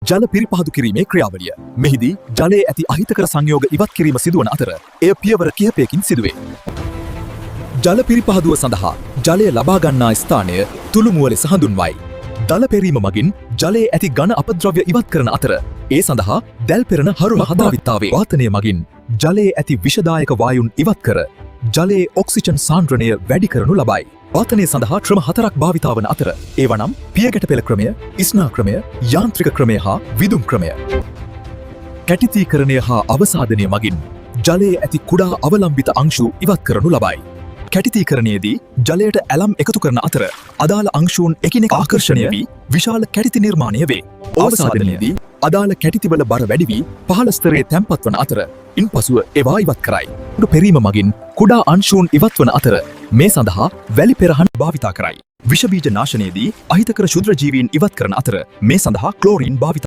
ජල පිරිපහදු කිරීමේ ක්‍රියාවලිය. මෙහිදී ජලයේ ඇති අහිතකර සංයෝග ඉවත් කිරීම සිදුවන අතර එය පියවර කිහිපයකින් සිදුවේ. ජල පිරිපහදුව සඳහා ජලය ලබා ගන්නා ස්ථානය තුළුමුව ලෙස හඳුන්වයි. දල පෙරීම මගින් ජලයේ ඇති ඝන අපද්‍රව්‍ය ඉවත් කරන අතර ඒ සඳහා දැල් පෙරන හරුම හදාවිත්තාවේ වාතනය මගින් ජලයේ ඇති විෂදායක වායුන් ඉවත් කර ජලයේ ඔක්සිජන් සාන්ද්‍රණය වැඩි කරනු ලබයි. වාතනය සඳහා ක්‍රම 4ක් භාවිතා වන අතර ඒවා නම් පියගැට පෙළ ක්‍රමය, ඉස්නා ක්‍රමය, යාන්ත්‍රික ක්‍රමය හා විදුම් ක්‍රමය. කැටිතීකරණය හා අවසාදනය මගින් ජලයේ ඇති කුඩා අවලම්බිත අංශු ඉවත් කරනු ලබයි. කැටිතීකරණයේදී ජලයට ඇලම් එකතු කරන අතර අදාළ අංශූන් එකිනෙක ආකර්ෂණය වී විශාල කැටිති නිර්මාණය වේ. අවසාදනයේදී අදාළ කැටිතිවල බර වැඩි වී පහළ ස්තරයේ තැන්පත් වන අතර ඉන්පසුව ඒවා ඉවත් කරයි. පෙරීම මගින් කුඩා අංශූන් ඉවත් වන අතර මේ සඳහා වැලි පෙරහන් භාවිතා කරයි. විෂ බීජ නාශනයේදී අහිතකර ශුද්‍ර ජීවීන් ඉවත් කරන අතර මේ සඳහා ක්ලෝරින් භාවිතා